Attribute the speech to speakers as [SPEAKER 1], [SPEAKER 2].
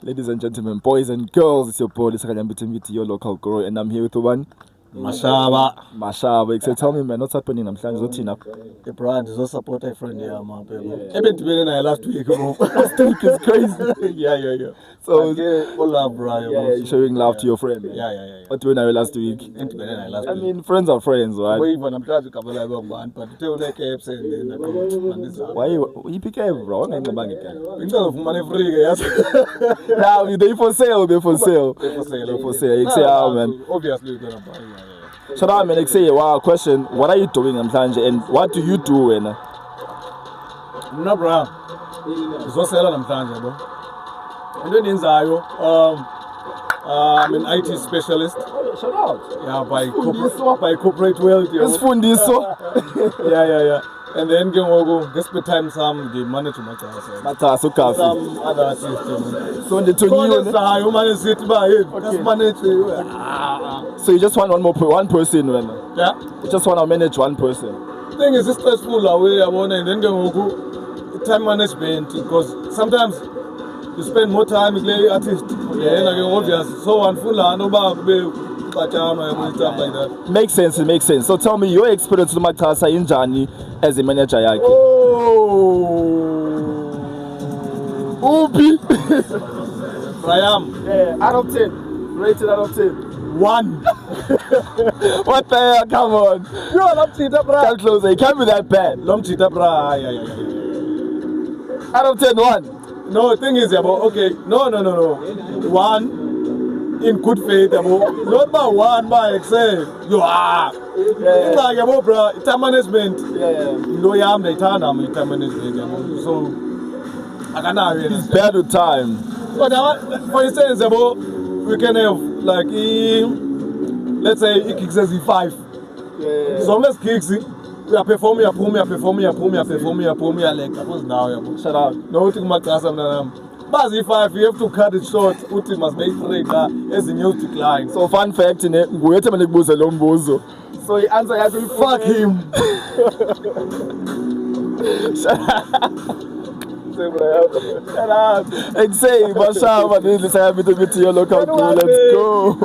[SPEAKER 1] Ladies and gentlemen, boys and girls, it's your boy, Lisakanyambiti, your local girl, and I'm here with the one. Mashaba. So tell me, man, what's happening? I'm trying to
[SPEAKER 2] the brand is also support a friend here, man. Even to be last week,
[SPEAKER 1] last week is crazy.
[SPEAKER 2] yeah.
[SPEAKER 1] So,
[SPEAKER 2] all love, bro.
[SPEAKER 1] Yeah, you're showing love to your friend.
[SPEAKER 2] Yeah.
[SPEAKER 1] What were you last week? I mean, friends are friends, right?
[SPEAKER 2] Even I'm trying to come like one, but tell like KFC and then
[SPEAKER 1] why you became wrong in the bank again?
[SPEAKER 2] Instead of money free, yes.
[SPEAKER 1] Now, they for sale.
[SPEAKER 2] They're for sale.
[SPEAKER 1] You say, oh, man.
[SPEAKER 2] Obviously, you're gonna buy.
[SPEAKER 1] Shut up, man. Say, wow, question. What are you doing, Namhlanje, and what do you do when?
[SPEAKER 2] No, bro. It's not selling Namhlanje, bro. And then in Zayo, I'm an IT specialist.
[SPEAKER 1] Shut up.
[SPEAKER 2] Yeah, by corporate wealth.
[SPEAKER 1] It's fundiso.
[SPEAKER 2] Yeah. And then guess the time some they manage to
[SPEAKER 1] Mataso Cafe.
[SPEAKER 2] Some other systems.
[SPEAKER 1] So the two
[SPEAKER 2] you manage sit by it. Just manage.
[SPEAKER 1] So you just want one person when?
[SPEAKER 2] Yeah.
[SPEAKER 1] You just want to manage one person.
[SPEAKER 2] Thing is, it's stressful away. I want and then go time management because sometimes you spend more time with the artist. Yeah, like obvious. So one full and over. Stuff like that.
[SPEAKER 1] Makes sense. So tell me your experience with Matasa in Jani as a manager.
[SPEAKER 2] Ubi. Rayam.
[SPEAKER 1] Yeah, out of 10. Rated out of 10.
[SPEAKER 2] 1.
[SPEAKER 1] What the hell? Come on.
[SPEAKER 2] You're long cheater, bro.
[SPEAKER 1] Come closer. It can't be that bad.
[SPEAKER 2] Long cheater, bro. Yeah.
[SPEAKER 1] Out of 10, 1.
[SPEAKER 2] No, the thing is, okay. No. 1. In good faith, not by one, by say you are. It's like bro, time management. No, you am the time management. So I cannot really.
[SPEAKER 1] It's bad with time.
[SPEAKER 2] But for instance, we can have like let's say it kicks as 5. So let's kicks it. We are performing, like now.
[SPEAKER 1] Shut up.
[SPEAKER 2] No, think my class. But if you have to cut it short, Uti must make as a new decline.
[SPEAKER 1] So fun fact in it, so he answered as
[SPEAKER 2] fuck him.
[SPEAKER 1] Shut up. And say, Masha, let's go.